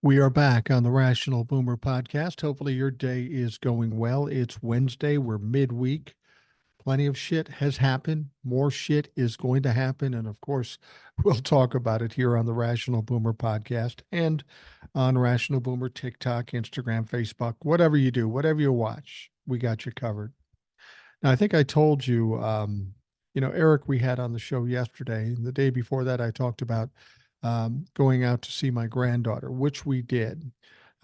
We are back on the Rational Boomer podcast. Hopefully, your day is going well. It's Wednesday. We're midweek. Plenty of shit has happened. More shit is going to happen. And of course, we'll talk about it here on the Rational Boomer podcast and on Rational Boomer TikTok, Instagram, Facebook, whatever you do, whatever you watch, we got you covered. Now, I think I told you, Eric, we had on the show yesterday. And the day before that, I talked about going out to see my granddaughter, which we did.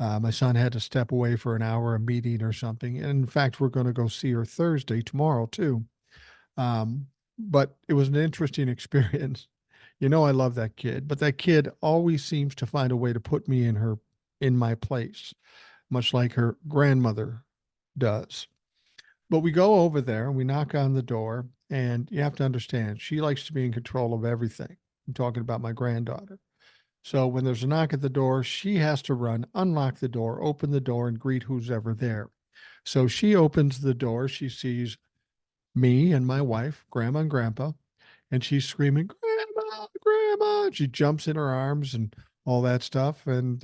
My son had to step away for an hour, a meeting or something. And in fact, we're going to go see her Thursday, tomorrow, too. But it was an interesting experience. I love that kid, but that kid always seems to find a way to put me in my place, much like her grandmother does. But we go over there and we knock on the door, and you have to understand, she likes to be in control of everything. I'm talking about my granddaughter. So when there's a knock at the door, she has to run, unlock the door, open the door, and greet who's ever there. So she opens the door. She sees me and my wife, Grandma and Grandpa, and she's screaming, "Grandma, Grandma!" She jumps in her arms and all that stuff. And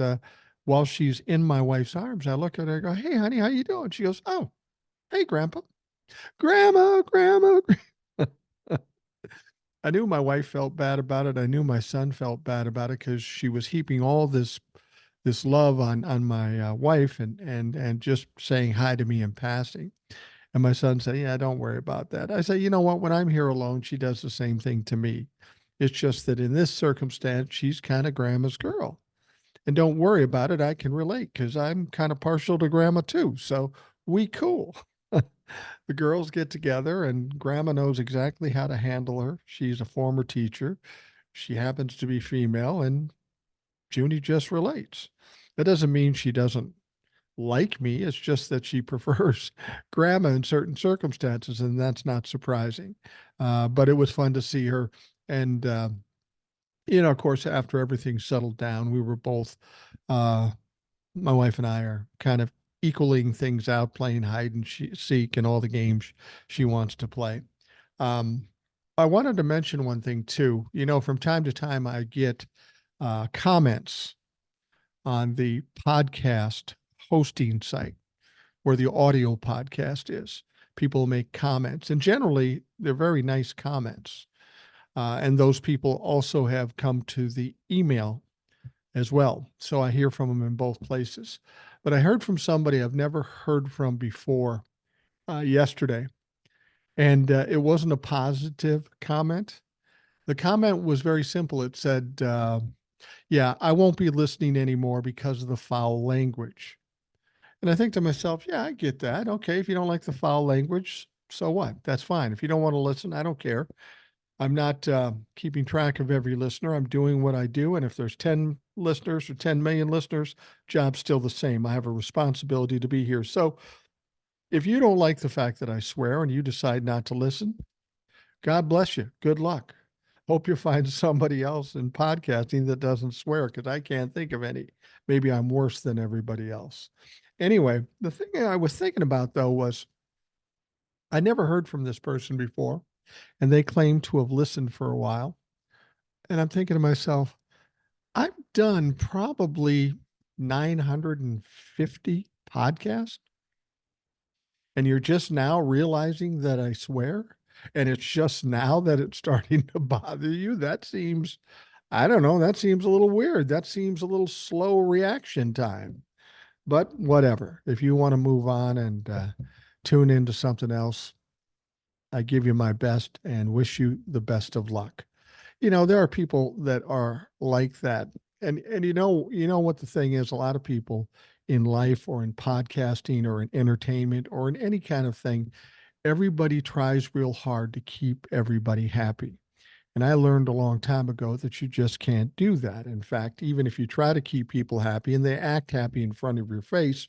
while she's in my wife's arms, I look at her and go, "Hey, honey, how you doing?" She goes, "Oh, hey, Grandpa, Grandma, Grandma." I knew my wife felt bad about it. I knew my son felt bad about it because she was heaping all this love on my wife and just saying hi to me in passing. And my son said, "Yeah, don't worry about that." I said, "You know what? When I'm here alone, she does the same thing to me. It's just that in this circumstance, she's kind of grandma's girl. And don't worry about it. I can relate because I'm kind of partial to grandma too. So we cool." The girls get together and grandma knows exactly how to handle her. She's a former teacher. She happens to be female and Junie just relates. That doesn't mean she doesn't like me. It's just that she prefers grandma in certain circumstances, and that's not surprising. But it was fun to see her. And, of course, after everything settled down, we were both, uh, my wife and I are kind of equaling things out, playing hide and seek and all the games she wants to play. Um, I wanted to mention one thing too. From time to time, I get comments on the podcast hosting site where the audio podcast is. People make comments, and generally, they're very nice comments. And those people also have come to the email as well. So I hear from them in both places. But I heard from somebody I've never heard from before yesterday, and it wasn't a positive comment. The comment was very simple. It said, "Yeah, I won't be listening anymore because of the foul language." And I think to myself, yeah, I get that. Okay, if you don't like the foul language, so what? That's fine. If you don't want to listen, I don't care. I'm not keeping track of every listener. I'm doing what I do. And if there's 10 listeners or 10 million listeners, job's still the same. I have a responsibility to be here. So if you don't like the fact that I swear and you decide not to listen, God bless you. Good luck. Hope you find somebody else in podcasting that doesn't swear because I can't think of any. Maybe I'm worse than everybody else. Anyway, the thing I was thinking about though was I never heard from this person before, and they claim to have listened for a while. And I'm thinking to myself, I've done probably 950 podcasts, and you're just now realizing that I swear, and it's just now that it's starting to bother you. That seems, I don't know, that seems a little weird. That seems a little slow reaction time. But whatever. If you want to move on and tune into something else, I give you my best and wish you the best of luck. There are people that are like that. And what the thing is, a lot of people in life or in podcasting or in entertainment or in any kind of thing, everybody tries real hard to keep everybody happy. And I learned a long time ago that you just can't do that. In fact, even if you try to keep people happy and they act happy in front of your face,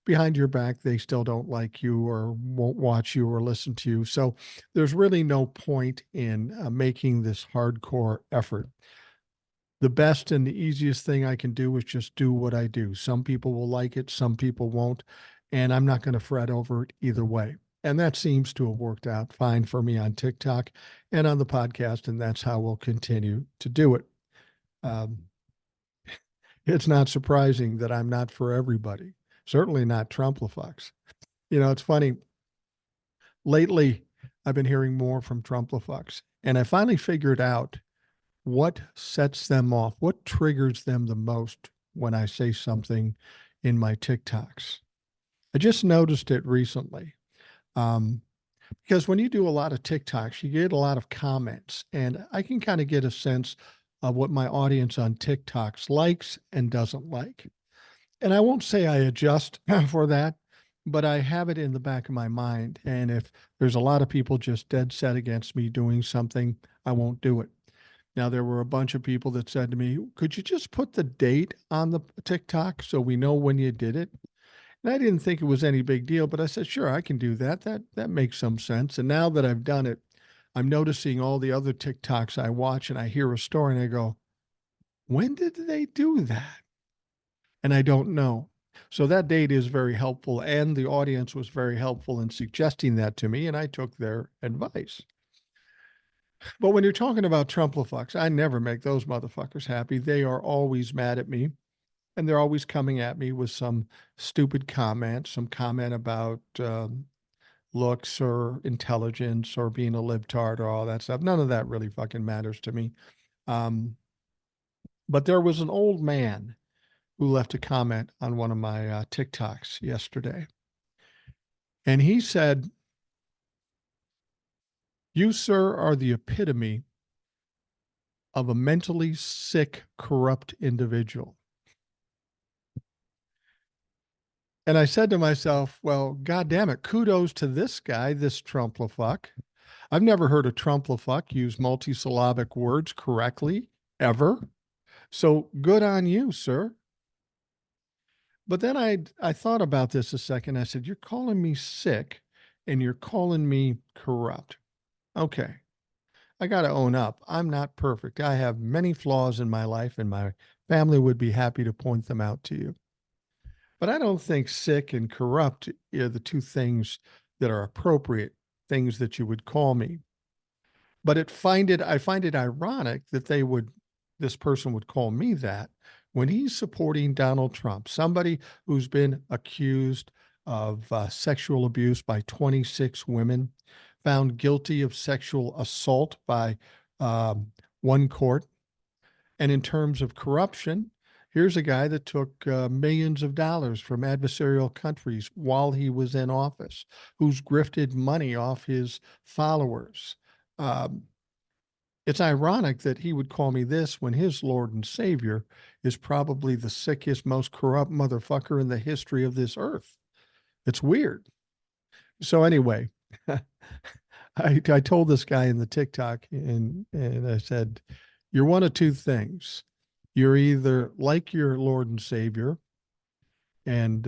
behind your back, they still don't like you or won't watch you or listen to you. So there's really no point in making this hardcore effort. The best and the easiest thing I can do is just do what I do. Some people will like it, some people won't, and I'm not going to fret over it either way. And that seems to have worked out fine for me on TikTok and on the podcast, and that's how we'll continue to do it. Um, it's not surprising that I'm not for everybody. Certainly not Trumplafucks. It's funny. Lately, I've been hearing more from Trumplafucks, and I finally figured out what sets them off, what triggers them the most when I say something in my TikToks. I just noticed it recently. Um, because when you do a lot of TikToks, you get a lot of comments, and I can kind of get a sense of what my audience on TikToks likes and doesn't like. And I won't say I adjust for that, but I have it in the back of my mind. And if there's a lot of people just dead set against me doing something, I won't do it. Now, there were a bunch of people that said to me, could you just put the date on the TikTok so we know when you did it? And I didn't think it was any big deal, but I said, sure, I can do that. That makes some sense. And now that I've done it, I'm noticing all the other TikToks I watch and I hear a story and I go, when did they do that? And I don't know. So that date is very helpful. And the audience was very helpful in suggesting that to me. And I took their advice. But when you're talking about Trumplafucks, I never make those motherfuckers happy. They are always mad at me. And they're always coming at me with some stupid comment, some comment about looks or intelligence or being a libtard or all that stuff. None of that really fucking matters to me. Um, but there was an old man who left a comment on one of my TikToks yesterday. And he said, you, sir, are the epitome of a mentally sick, corrupt individual. And I said to myself, well, God damn it, kudos to this guy, this Trumplafuck. I've never heard a Trumplafuck use multisyllabic words correctly, ever. So good on you, sir. But then I thought about this a second. I said, you're calling me sick and you're calling me corrupt. Okay. I got to own up. I'm not perfect. I have many flaws in my life, and my family would be happy to point them out to you. But I don't think sick and corrupt are the two things that are appropriate things that you would call me. But I find it ironic that this person would call me that when he's supporting Donald Trump, somebody who's been accused of sexual abuse by 26 women, found guilty of sexual assault by one court. And in terms of corruption, here's a guy that took millions of dollars from adversarial countries while he was in office, who's grifted money off his followers. Um, it's ironic that he would call me this when his Lord and Savior is probably the sickest, most corrupt motherfucker in the history of this earth. It's weird. So anyway, I told this guy in the TikTok and I said, you're one of two things. You're either like your Lord and Savior and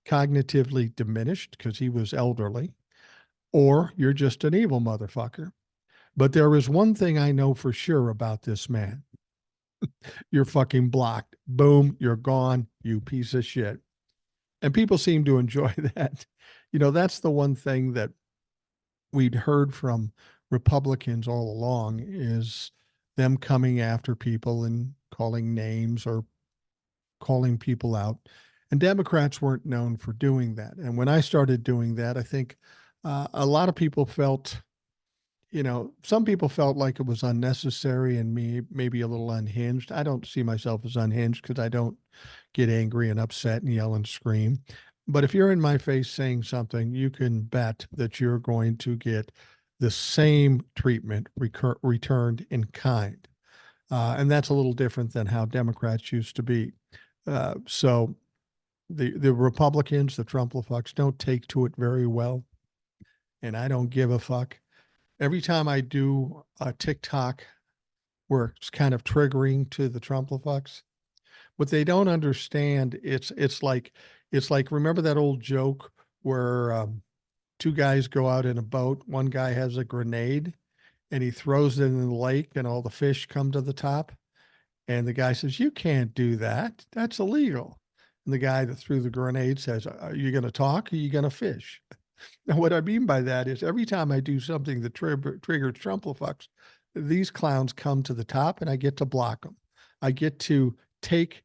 cognitively diminished because he was elderly, or you're just an evil motherfucker. But there is one thing I know for sure about this man. You're fucking blocked. Boom, you're gone, you piece of shit. And people seem to enjoy that. That's the one thing that we'd heard from Republicans all along is them coming after people and calling names or calling people out. And Democrats weren't known for doing that. And when I started doing that, I think a lot of people felt, some people felt like it was unnecessary and maybe a little unhinged. I don't see myself as unhinged because I don't get angry and upset and yell and scream. But if you're in my face saying something, you can bet that you're going to get the same treatment returned in kind. And that's a little different than how Democrats used to be. So the Republicans, the Trumplafucks, don't take to it very well. And I don't give a fuck. Every time I do a TikTok where it's kind of triggering to the Trumplafucks, what they don't understand, it's like remember that old joke where two guys go out in a boat, one guy has a grenade and he throws it in the lake and all the fish come to the top, and the guy says, you can't do that, that's illegal. And the guy that threw the grenade says, are you going to talk or are you going to fish? And what I mean by that is every time I do something that triggers Trumplafucks, these clowns come to the top and I get to block them. I get to take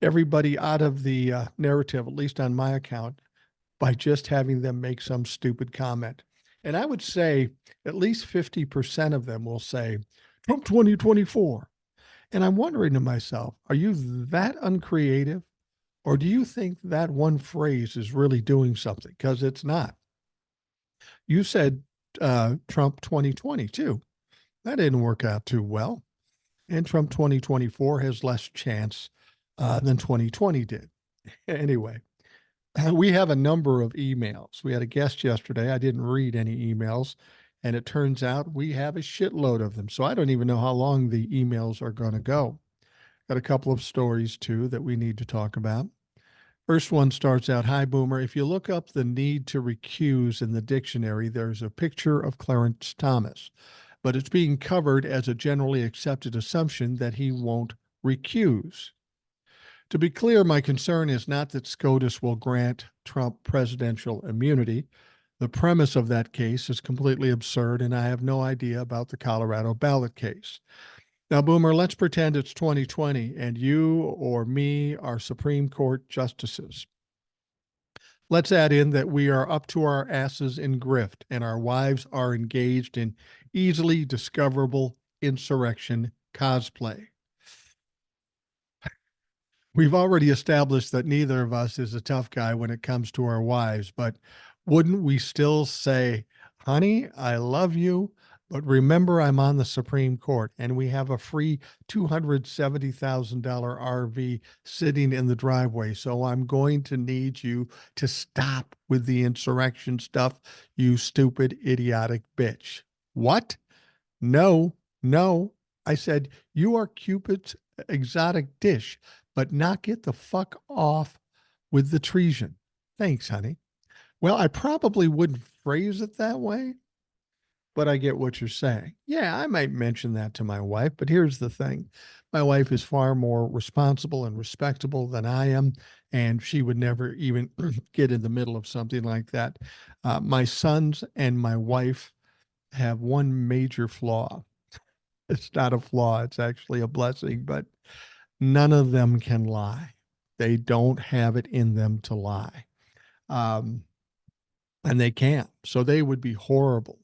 everybody out of the narrative, at least on my account, by just having them make some stupid comment. And I would say at least 50% of them will say, Trump 2024. And I'm wondering to myself, are you that uncreative? Or do you think that one phrase is really doing something? Because it's not. You said Trump 2020 too. That didn't work out too well. And Trump 2024 has less chance than 2020 did. Anyway, we have a number of emails. We had a guest yesterday. I didn't read any emails, and it turns out we have a shitload of them. So I don't even know how long the emails are going to go. Got a couple of stories too that we need to talk about. First one starts out, hi, Boomer. If you look up the need to recuse in the dictionary, there's a picture of Clarence Thomas, but it's being covered as a generally accepted assumption that he won't recuse. To be clear, my concern is not that SCOTUS will grant Trump presidential immunity. The premise of that case is completely absurd, and I have no idea about the Colorado ballot case. Now, Boomer, let's pretend it's 2020 and you or me are Supreme Court justices. Let's add in that we are up to our asses in grift and our wives are engaged in easily discoverable insurrection cosplay. We've already established that neither of us is a tough guy when it comes to our wives, but wouldn't we still say, honey, I love you, but remember I'm on the Supreme Court and we have a free $270,000 RV sitting in the driveway, so I'm going to need you to stop with the insurrection stuff, you stupid, idiotic bitch. What? No, no. I said, you are Cupid's exotic dish, but knock it the fuck off with the treason. Thanks, honey. Well, I probably wouldn't phrase it that way, but I get what you're saying. Yeah, I might mention that to my wife, but here's the thing. My wife is far more responsible and respectable than I am, and she would never even get in the middle of something like that. My sons and my wife have one major flaw. It's not a flaw, it's actually a blessing, but none of them can lie. They don't have it in them to lie. Um, and they can't. So they would be horrible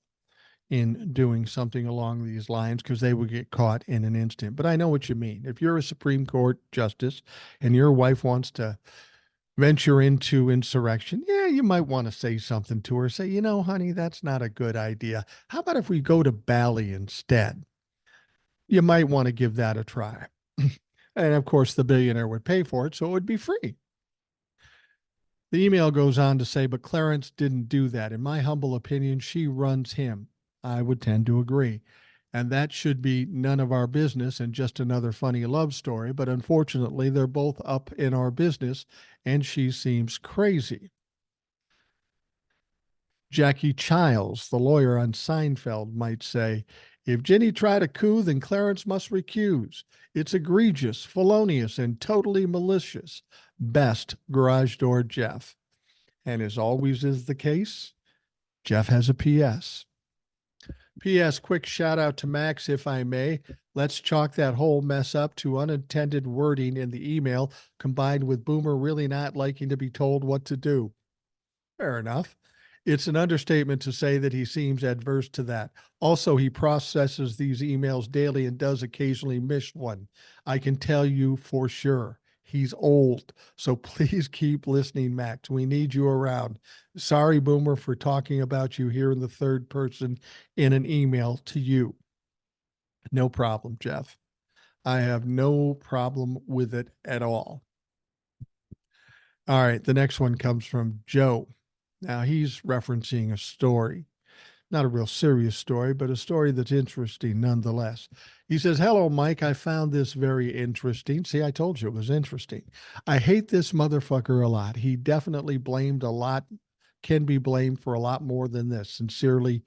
in doing something along these lines because they would get caught in an instant. But I know what you mean. If you're a Supreme Court justice and your wife wants to venture into insurrection, yeah, you might want to say something to her. Say, you know, honey, that's not a good idea. How about if we go to Bali instead? You might want to give that a try. And of course, the billionaire would pay for it, so it would be free. The email goes on to say, but Clarence didn't do that. In my humble opinion, she runs him. I would tend to agree. And that should be none of our business and just another funny love story. But unfortunately, they're both up in our business, and she seems crazy. Jackie Childs, the lawyer on Seinfeld, might say, if Ginny tried a coup, then Clarence must recuse. It's egregious, felonious, and totally malicious. Best, Garage Door Jeff. And as always is the case, Jeff has a PS. PS, quick shout out to Max, if I may. Let's chalk that whole mess up to unintended wording in the email, combined with Boomer really not liking to be told what to do. Fair enough. It's an understatement to say that he seems adverse to that. Also, he processes these emails daily and does occasionally miss one. I can tell you for sure. He's old. So please keep listening, Max. We need you around. Sorry, Boomer, for talking about you here in the third person in an email to you. No problem, Jeff. I have no problem with it at all. All right. The next one comes from Joe. Now he's referencing a story, not a real serious story, but a story that's interesting nonetheless. He says, hello, Mike. I found this very interesting. See, I told you it was interesting. I hate this motherfucker a lot. He definitely blamed a lot, can be blamed for a lot more than this. Sincerely,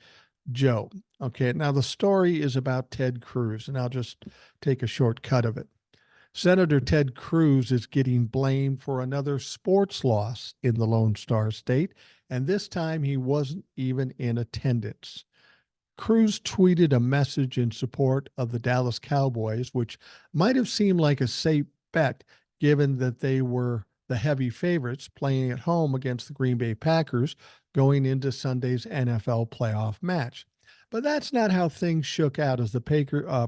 Joe. Okay. Now the story is about Ted Cruz, and I'll just take a short cut of it. Senator Ted Cruz is getting blamed for another sports loss in the Lone Star State, and this time he wasn't even in attendance. Cruz tweeted a message in support of the Dallas Cowboys, which might have seemed like a safe bet given that they were the heavy favorites playing at home against the Green Bay Packers going into Sunday's NFL playoff match. But that's not how things shook out as the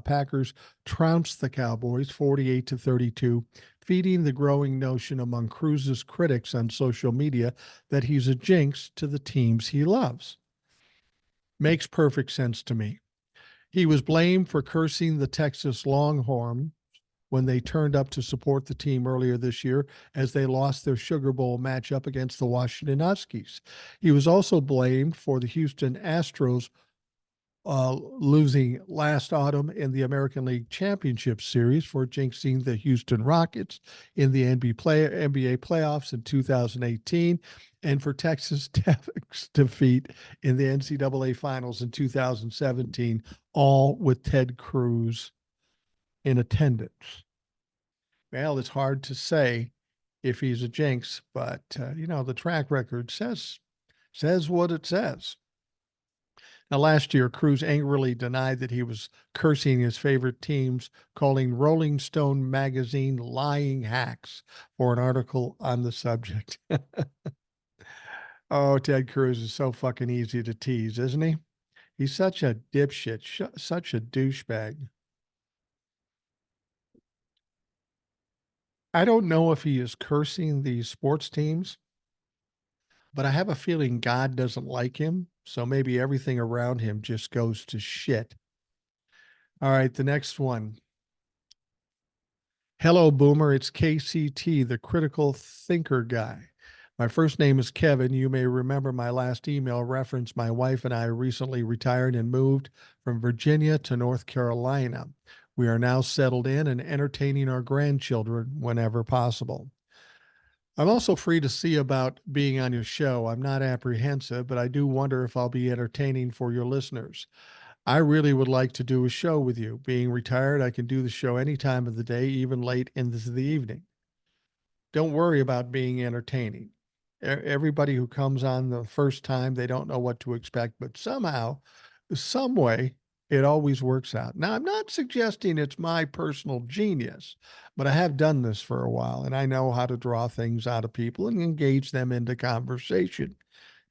Packers trounced the Cowboys 48-32, feeding the growing notion among Cruz's critics on social media that he's a jinx to the teams he loves. Makes perfect sense to me. He was blamed for cursing the Texas Longhorns when they turned up to support the team earlier this year as they lost their Sugar Bowl matchup against the Washington Huskies. He was also blamed for the Houston Astros losing last autumn in the American League Championship Series for jinxing the Houston Rockets in the NBA playoffs in 2018 and for Texas Tech's defeat in the NCAA Finals in 2017, all with Ted Cruz in attendance. Well, it's hard to say if he's a jinx, but the track record says what it says. Now, last year, Cruz angrily denied that he was cursing his favorite teams, calling Rolling Stone magazine lying hacks for an article on the subject. Oh, Ted Cruz is so fucking easy to tease, isn't he? He's such a dipshit, such a douchebag. I don't know if he is cursing these sports teams, but I have a feeling God doesn't like him. So maybe everything around him just goes to shit. All right, the next one. Hello, Boomer. It's KCT, the critical thinker guy. My first name is Kevin. You may remember my last email referenced my wife and I recently retired and moved from Virginia to North Carolina. We are now settled in and entertaining our grandchildren whenever possible. I'm also free to see about being on your show. I'm not apprehensive, but I do wonder if I'll be entertaining for your listeners. I really would like to do a show with you. Being retired, I can do the show any time of the day, even late into the evening. Don't worry about being entertaining. Everybody who comes on the first time, they don't know what to expect, but somehow, some way, it always works out. Now, I'm not suggesting it's my personal genius, but I have done this for a while and I know how to draw things out of people and engage them into conversation.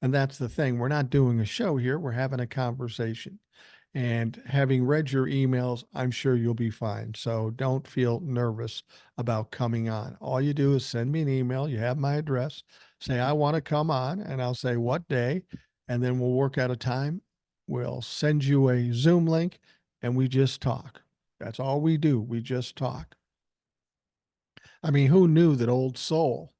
And that's the thing. We're not doing a show here, we're having a conversation. And having read your emails, I'm sure you'll be fine. So don't feel nervous about coming on. All you do is send me an email. You have my address. Say, I want to come on, and I'll say what day. And then we'll work out a time. We'll send you a Zoom link and we just talk. That's all we do. We just talk. I mean, who knew that Old Soul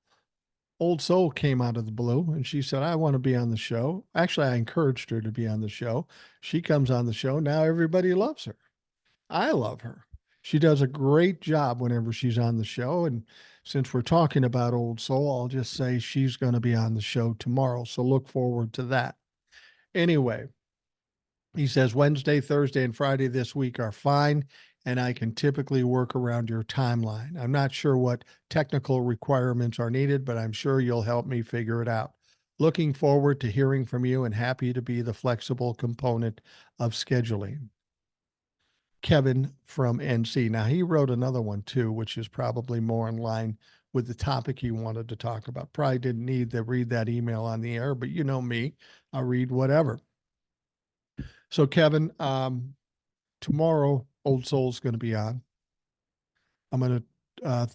came out of the blue and she said, I want to be on the show. Actually, I encouraged her to be on the show. She comes on the show. Now everybody loves her. I love her. She does a great job whenever she's on the show. And since we're talking about Old Soul, I'll just say she's going to be on the show tomorrow. So look forward to that. Anyway, he says Wednesday, Thursday, and Friday this week are fine, and I can typically work around your timeline. I'm not sure what technical requirements are needed, but I'm sure you'll help me figure it out. Looking forward to hearing from you and happy to be the flexible component of scheduling. Kevin from NC. Now, he wrote another one too, which is probably more in line with the topic he wanted to talk about. Probably didn't need to read that email on the air, but you know me, I'll read whatever. So, Kevin, tomorrow, Old Soul's going to be on.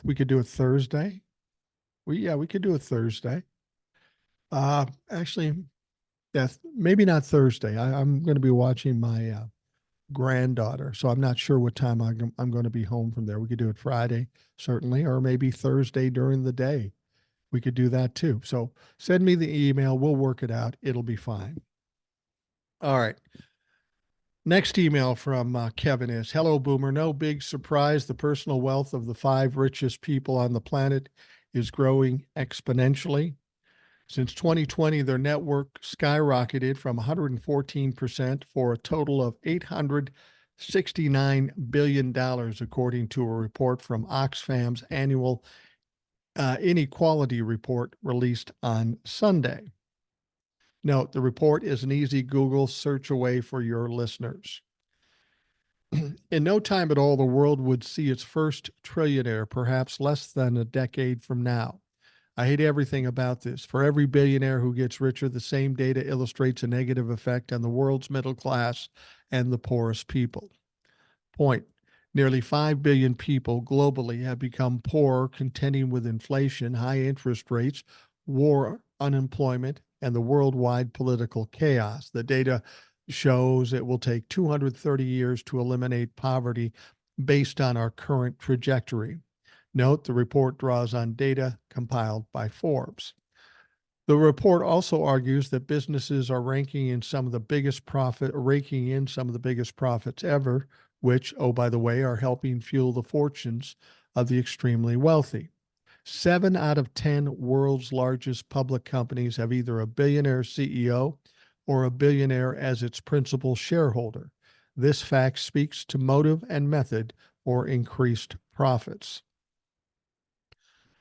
We could do it Thursday. We could do it Thursday. Actually, yeah, maybe not Thursday. I'm going to be watching my granddaughter, so I'm not sure what time I'm going to be home from there. We could do it Friday, certainly, or maybe Thursday during the day. We could do that too. So send me the email. We'll work it out. It'll be fine. All right. Next email from Kevin is, hello, Boomer. No big surprise. The personal wealth of the 5 richest people on the planet is growing exponentially. Since 2020, their net worth skyrocketed from 114% for a total of $869 billion, according to a report from Oxfam's annual inequality report released on Sunday. Note, the report is an easy Google search away for your listeners. In no time at all, the world would see its first trillionaire, perhaps less than a decade from now. I hate everything about this. For every billionaire who gets richer, the same data illustrates a negative effect on the world's middle class and the poorest people. Point. Nearly 5 billion people globally have become poor, contending with inflation, high interest rates, war, unemployment, and the worldwide political chaos. The data shows it will take 230 years to eliminate poverty based on our current trajectory. Note the report draws on data compiled by Forbes. The report also argues that businesses are raking in some of the biggest profits ever, which, oh, by the way, are helping fuel the fortunes of the extremely wealthy. 7 out of 10 world's largest public companies have either a billionaire CEO or a billionaire as its principal shareholder. This fact speaks to motive and method or increased profits.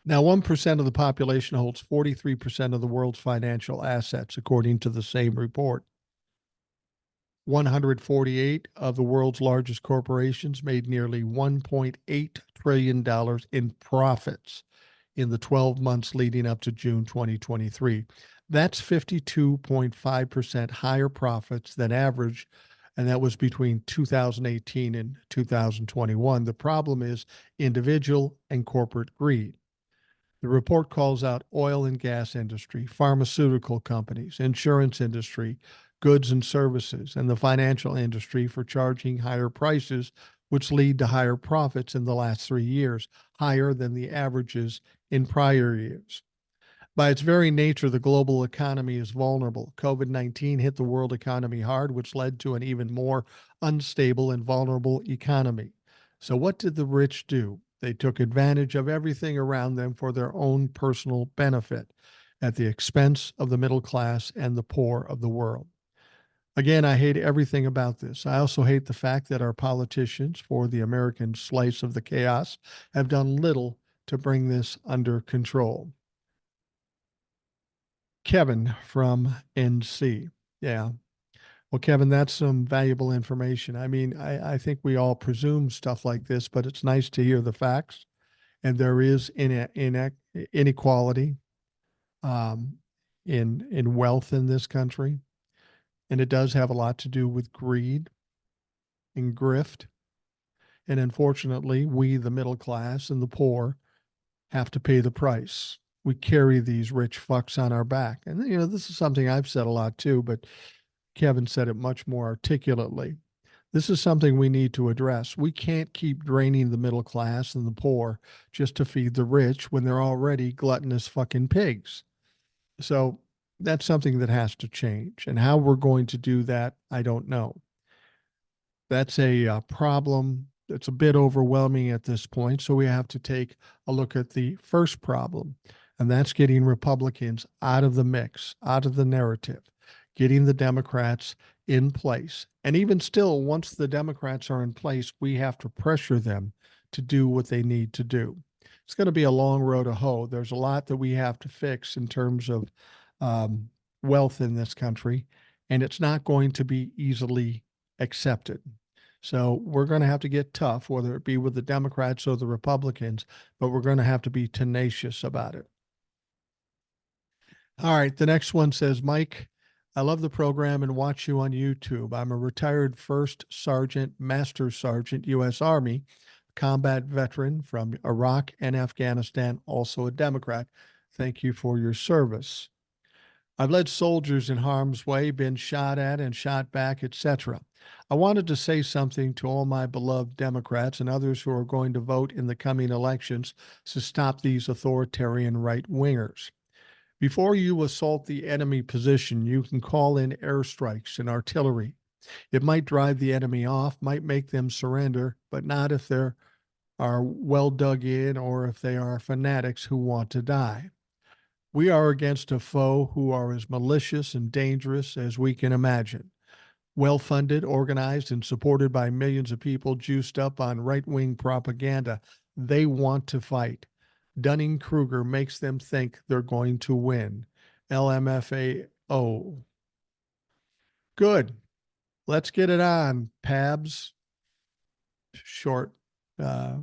Now, 1% of the population holds 43% of the world's financial assets, according to the same report. 148 of the world's largest corporations made nearly $1.8 trillion in profits in the 12 months leading up to June 2023. That's 52.5% higher profits than average, and that was between 2018 and 2021. The problem is individual and corporate greed. The report calls out oil and gas industry, pharmaceutical companies, insurance industry, goods and services, and the financial industry for charging higher prices, which lead to higher profits in the last 3 years, higher than the averages in prior years. By its very nature, the global economy is vulnerable. COVID-19 hit the world economy hard, which led to an even more unstable and vulnerable economy. So, what did the rich do? They took advantage of everything around them for their own personal benefit at the expense of the middle class and the poor of the world. Again, I hate everything about this. I also hate the fact that our politicians, for the American slice of the chaos, have done little to bring this under control. Kevin from NC. Yeah. Well, Kevin, that's some valuable information. I mean, I think we all presume stuff like this, but it's nice to hear the facts. And there is inequality um, in wealth in this country, and it does have a lot to do with greed and grift. And unfortunately, we, the middle class and the poor, have to pay the price. We carry these rich fucks on our back. And, this is something I've said a lot too, but Kevin said it much more articulately. This is something we need to address. We can't keep draining the middle class and the poor just to feed the rich when they're already gluttonous fucking pigs. So that's something that has to change. And how we're going to do that, I don't know. That's a problem that's a bit overwhelming at this point. So we have to take a look at the first problem, and that's getting Republicans out of the mix, out of the narrative, getting the Democrats in place. And even still, once the Democrats are in place, we have to pressure them to do what they need to do. It's going to be a long road to hoe. There's a lot that we have to fix in terms of wealth in this country, and it's not going to be easily accepted. So we're going to have to get tough, whether it be with the Democrats or the Republicans, but we're going to have to be tenacious about it. All right. The next one says, Mike, I love the program and watch you on YouTube. I'm a retired first sergeant, master sergeant, U.S. Army, combat veteran from Iraq and Afghanistan, also a Democrat. Thank you for your service. I've led soldiers in harm's way, been shot at and shot back, etc. I wanted to say something to all my beloved Democrats and others who are going to vote in the coming elections to stop these authoritarian right-wingers. Before you assault the enemy position, you can call in airstrikes and artillery. It might drive the enemy off, might make them surrender, but not if they are well dug in or if they are fanatics who want to die. We are against a foe who are as malicious and dangerous as we can imagine. Well-funded, organized, and supported by millions of people juiced up on right-wing propaganda. They want to fight. Dunning-Kruger makes them think they're going to win. LMFAO. Good. Let's get it on, Pabs. short, uh,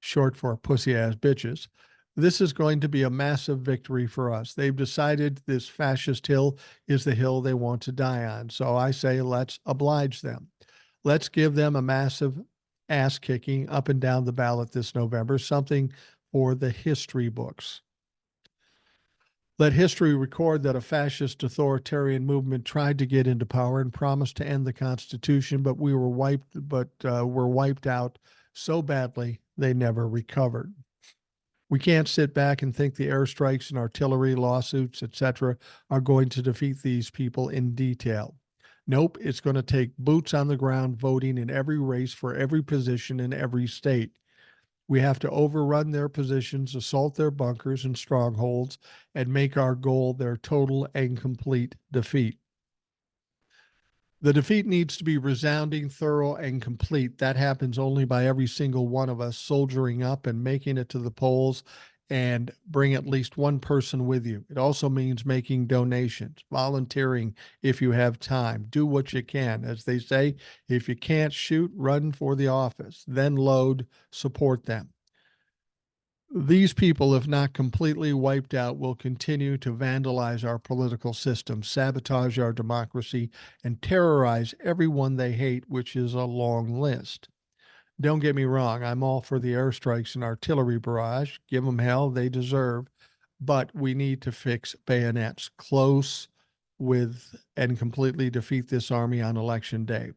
short for pussy ass bitches. This is going to be a massive victory for us. They've decided this fascist hill is the hill they want to die on. So I say, let's oblige them. Let's give them a massive ass kicking up and down the ballot this November, something for the history books. Let history record that a fascist authoritarian movement tried to get into power and promised to end the Constitution, but were wiped out so badly they never recovered. We can't sit back and think the airstrikes and artillery lawsuits, etc., are going to defeat these people in detail. Nope, it's going to take boots on the ground voting in every race for every position in every state. We have to overrun their positions, assault their bunkers and strongholds, and make our goal their total and complete defeat. The defeat needs to be resounding, thorough, and complete. That happens only by every single one of us soldiering up and making it to the polls, and bring at least one person with you. It also means making donations, volunteering if you have time. Do what you can. As they say, if you can't shoot, run for the office, then load, support them. These people, if not completely wiped out, will continue to vandalize our political system, sabotage our democracy, and terrorize everyone they hate, which is a long list. Don't get me wrong, I'm all for the airstrikes and artillery barrage. Give them hell they deserve. But we need to fix bayonets, close with and completely defeat this army on election day.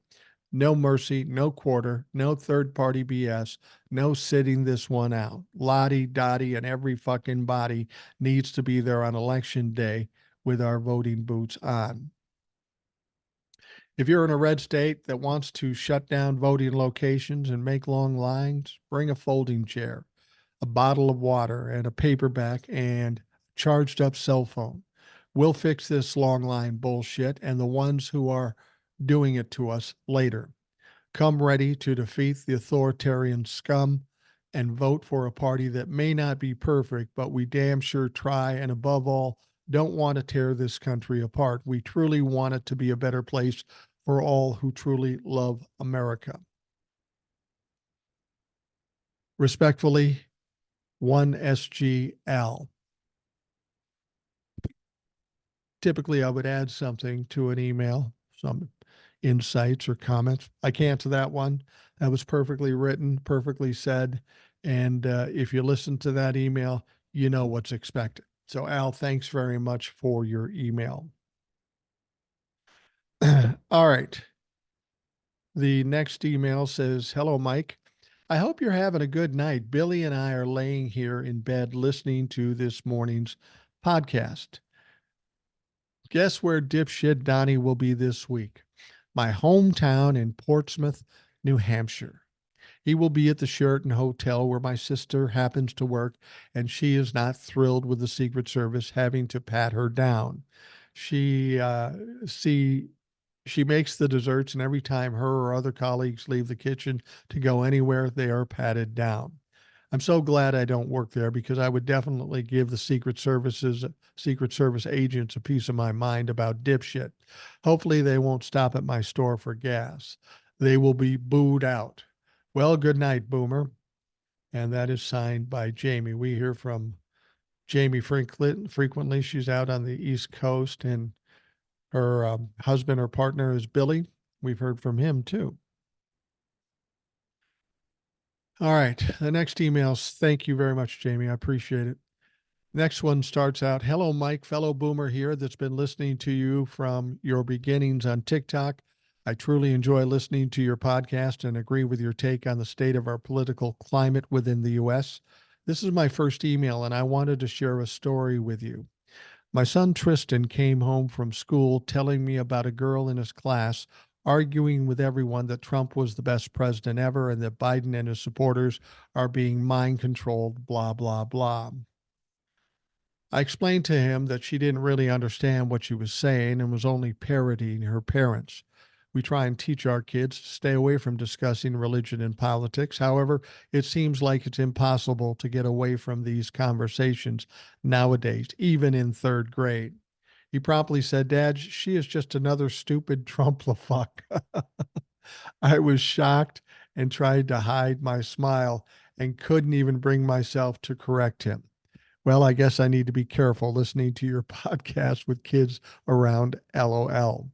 No mercy, no quarter, no third party BS, no sitting this one out. Lottie, Dottie, and every fucking body needs to be there on election day with our voting boots on. If you're in a red state that wants to shut down voting locations and make long lines, bring a folding chair, a bottle of water, and a paperback and charged up cell phone. We'll fix this long line bullshit and the ones who are doing it to us later. Come ready to defeat the authoritarian scum and vote for a party that may not be perfect, but we damn sure try, and above all, don't want to tear this country apart. We truly want it to be a better place for all who truly love America. Respectfully, 1SGL. Typically, I would add something to an email, some insights or comments. I can't to that one. That was perfectly written, perfectly said. And if you listen to that email, you know what's expected. So, Al, thanks very much for your email. All right. The next email says, "Hello, Mike. I hope you're having a good night. Billy and I are laying here in bed listening to this morning's podcast. Guess where dipshit Donnie will be this week? My hometown in Portsmouth, New Hampshire. He will be at the Sheraton Hotel where my sister happens to work, and she is not thrilled with the Secret Service having to pat her down. She makes the desserts, and every time her or other colleagues leave the kitchen to go anywhere, they are patted down. I'm so glad I don't work there, because I would definitely give the Secret Service agents a piece of my mind about dipshit. Hopefully they won't stop at my store for gas. They will be booed out. Well, good night, Boomer." And that is signed by Jamie. We hear from Jamie frequently. She's out on the East Coast, and her husband or partner is Billy. We've heard from him too. All right. The next emails. Thank you very much, Jamie. I appreciate it. Next one starts out, "Hello, Mike, fellow boomer here that's been listening to you from your beginnings on TikTok. I truly enjoy listening to your podcast and agree with your take on the state of our political climate within the U.S. This is my first email, and I wanted to share a story with you. My son Tristan came home from school telling me about a girl in his class arguing with everyone that Trump was the best president ever and that Biden and his supporters are being mind controlled, blah, blah, blah. I explained to him that she didn't really understand what she was saying and was only parodying her parents. We try and teach our kids to stay away from discussing religion and politics. However, it seems like it's impossible to get away from these conversations nowadays, even in third grade. He promptly said, "Dad, she is just another stupid Trump fuck." I was shocked and tried to hide my smile and couldn't even bring myself to correct him. Well, I guess I need to be careful listening to your podcast with kids around. LOL.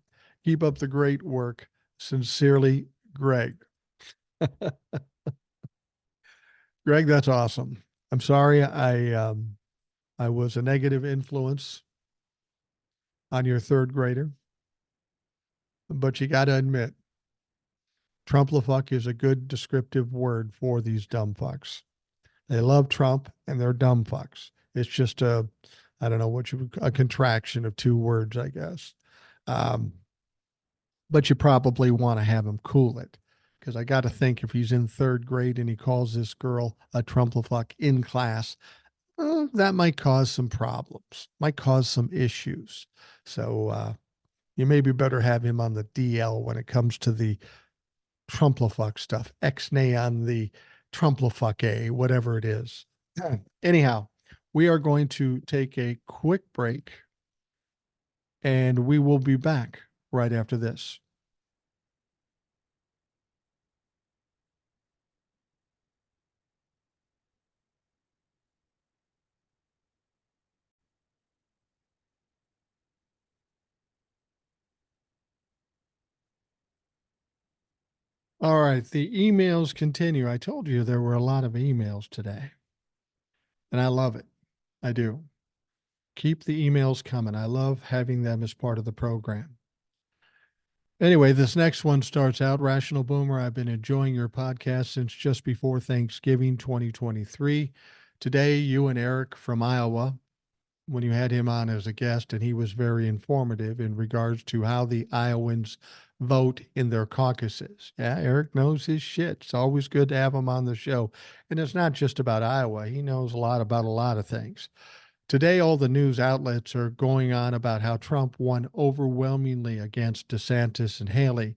Keep up the great work. Sincerely, Greg. Greg, that's awesome. I'm sorry I was a negative influence on your third grader, but you got to admit, Trumplafuck is a good descriptive word for these dumb fucks. They love Trump and they're dumb fucks. It's just I don't know a contraction of two words, I guess. Um, but you probably want to have him cool it because I got to think if he's in third grade and he calls this girl a Trumplafuck in class, that might cause some problems, might cause some issues. So you maybe better have him on the DL when it comes to the Trumplafuck stuff, X-nay on the Trumplafuck A, whatever it is. Anyhow, we are going to take a quick break and we will be back right after this. All right, the emails continue. I told you there were a lot of emails today, and I love it. I do. Keep the emails coming. I love having them as part of the program. Anyway, this next one starts out Rational Boomer. I've been enjoying your podcast since just before Thanksgiving 2023. Today, you and Eric from Iowa, when you had him on as a guest, and he was very informative in regards to how the Iowans vote in their caucuses. Yeah, Eric knows his shit. It's always good to have him on the show. And it's not just about Iowa, he knows a lot about a lot of things. Today, all the news outlets are going on about how Trump won overwhelmingly against DeSantis and Haley.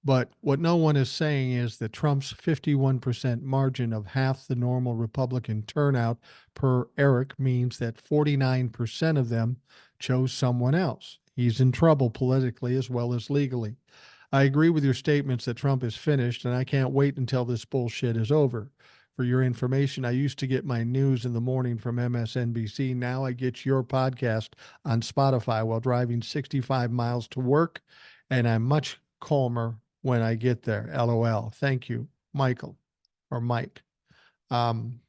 But what no one is saying is that Trump's 51% margin of half the normal Republican turnout per Eric means that 49% of them chose someone else. He's in trouble politically as well as legally. I agree with your statements that Trump is finished, and I can't wait until this bullshit is over. For your information, I used to get my news in the morning from MSNBC. Now I get your podcast on Spotify while driving 65 miles to work, and I'm much calmer when I get there. LOL. Thank you, Michael or Mike. Um,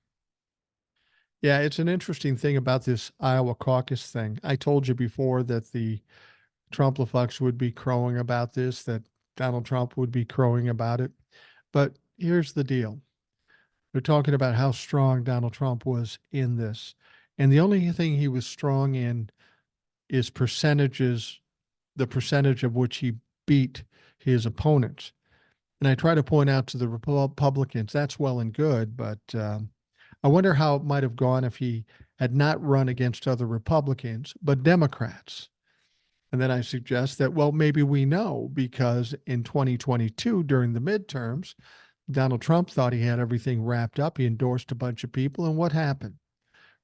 yeah, it's an interesting thing about this Iowa caucus thing. I told you before that the Trumplafucks would be crowing about this, that Donald Trump would be crowing about it. But here's the deal. They're talking about how strong Donald Trump was in this. And the only thing he was strong in is percentages, the percentage of which he beat his opponents. And I try to point out to the Republicans that's well and good, but I wonder how it might have gone if he had not run against other Republicans, but Democrats. And then I suggest that, well, maybe we know because in 2022, during the midterms, Donald Trump thought he had everything wrapped up. He endorsed a bunch of people. And what happened?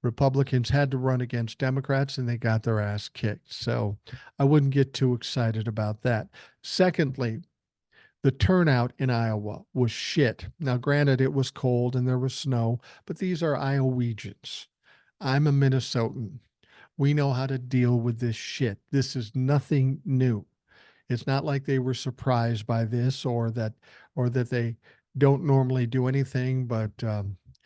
Republicans had to run against Democrats and they got their ass kicked. So I wouldn't get too excited about that. Secondly, the turnout in Iowa was shit. Now, granted, it was cold and there was snow, but these are Iowegians. I'm a Minnesotan. We know how to deal with this shit. This is nothing new. It's not like they were surprised by this or that they don't normally do anything but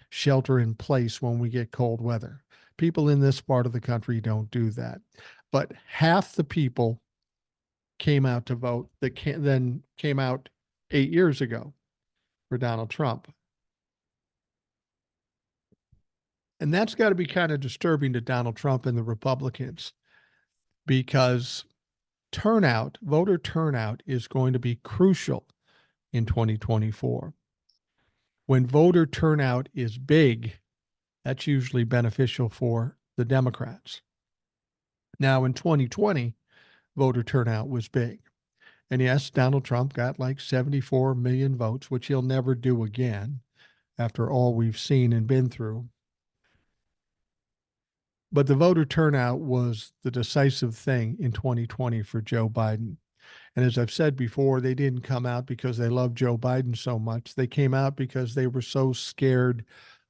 shelter in place when we get cold weather. People in this part of the country don't do that. But half the people came out to vote that then came out 8 years ago for Donald Trump. And that's got to be kind of disturbing to Donald Trump and the Republicans because voter turnout is going to be crucial in 2024. When voter turnout is big, that's usually beneficial for the Democrats. Now, in 2020, voter turnout was big. And yes, Donald Trump got like 74 million votes, which he'll never do again after all we've seen and been through. But the voter turnout was the decisive thing in 2020 for Joe Biden. And as I've said before, they didn't come out because they loved Joe Biden so much. They came out because they were so scared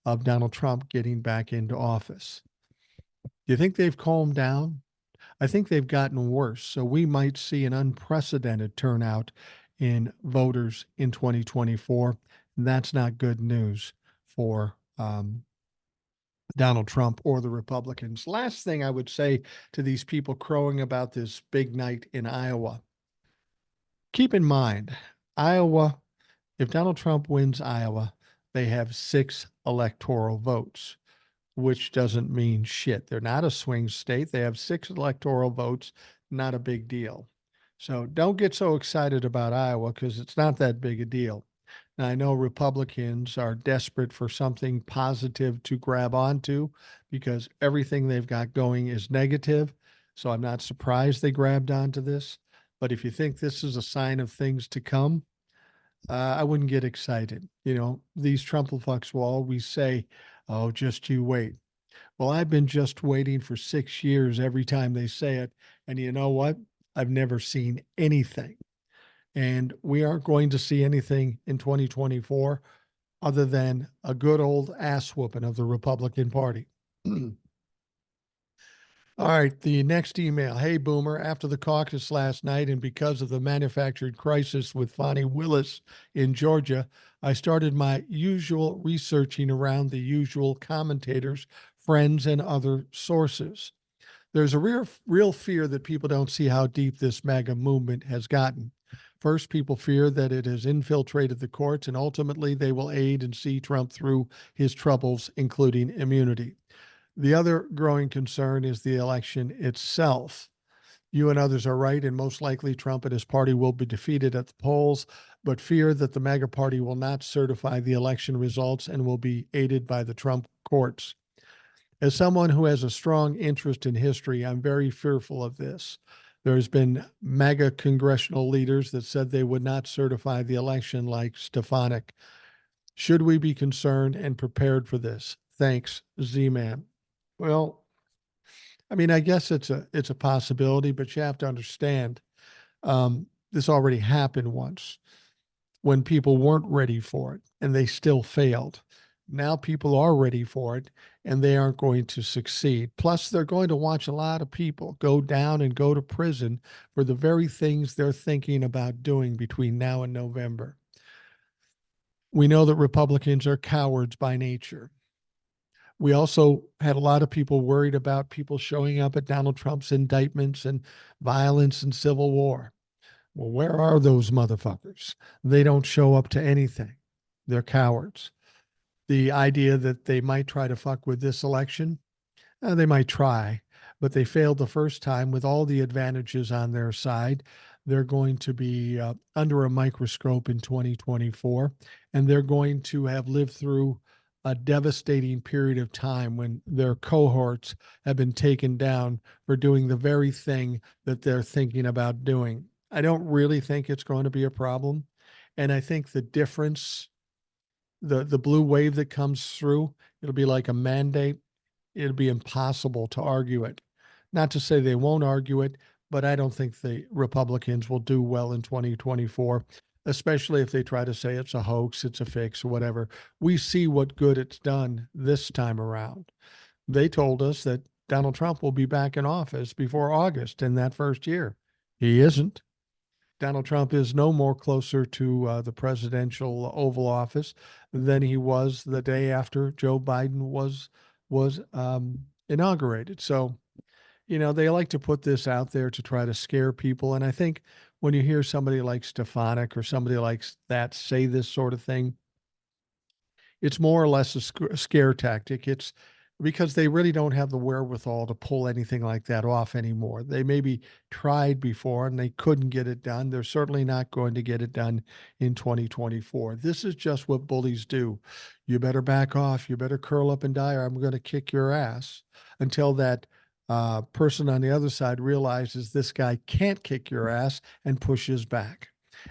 of Donald Trump getting back into office. Do you think they've calmed down? I think they've gotten worse. So we might see an unprecedented turnout in voters in 2024. And that's not good news for Donald Trump or the Republicans. Last thing I would say to these people crowing about this big night in Iowa, keep in mind, Iowa, if Donald Trump wins Iowa, they have 6 electoral votes, which doesn't mean shit. They're not a swing state. They have 6 electoral votes, not a big deal. So don't get so excited about Iowa because it's not that big a deal. Now, I know Republicans are desperate for something positive to grab onto because everything they've got going is negative. So I'm not surprised they grabbed onto this. But if you think this is a sign of things to come, I wouldn't get excited. You know, these Trumplefucks will always say, oh, just you wait. Well, I've been just waiting for 6 years every time they say it. And you know what? I've never seen anything. And we aren't going to see anything in 2024 other than a good old ass whooping of the Republican Party. All right, the next email. Hey, Boomer, after the caucus last night and because of the manufactured crisis with Fani Willis in Georgia, I started my usual researching around the usual commentators, friends, and other sources. There's a real fear that people don't see how deep this MAGA movement has gotten. First, people fear that it has infiltrated the courts and ultimately they will aid and see Trump through his troubles, including immunity. The other growing concern is the election itself. You and others are right, and most likely Trump and his party will be defeated at the polls, but fear that the MAGA party will not certify the election results and will be aided by the Trump courts. As someone who has a strong interest in history, I'm very fearful of this. There's been MAGA congressional leaders that said they would not certify the election, like Stefanik. Should we be concerned and prepared for this? Thanks, Z-Man. Well, I mean, I guess it's a possibility, but you have to understand this already happened once when people weren't ready for it and they still failed. Now people are ready for it and they aren't going to succeed. Plus, they're going to watch a lot of people go down and go to prison for the very things they're thinking about doing between now and November. We know that Republicans are cowards by nature. We also had a lot of people worried about people showing up at Donald Trump's indictments and violence and civil war. Well, where are those motherfuckers? They don't show up to anything. They're cowards. The idea that they might try to fuck with this election, they might try, but they failed the first time with all the advantages on their side. They're going to be under a microscope in 2024, and they're going to have lived through a devastating period of time when their cohorts have been taken down for doing the very thing that they're thinking about doing. I don't really think it's going to be a problem. And I think the difference, the blue wave that comes through, it'll be like a mandate. It'll be impossible to argue it. Not to say they won't argue it, but I don't think the Republicans will do well in 2024, especially if they try to say it's a hoax, it's a fix, or whatever. We see what good it's done this time around. They told us that Donald Trump will be back in office before August in that first year. He isn't. Donald Trump is no more closer to the presidential Oval Office than he was the day after Joe Biden was inaugurated. So, you know, they like to put this out there to try to scare people. And I think when you hear somebody like Stefanik or somebody like that say this sort of thing, it's more or less a scare tactic. It's because they really don't have the wherewithal to pull anything like that off anymore. They maybe tried before and they couldn't get it done. They're certainly not going to get it done in 2024. This is just what bullies do. You better back off. You better curl up and die, or I'm going to kick your ass, until that person on the other side realizes this guy can't kick your ass and pushes back.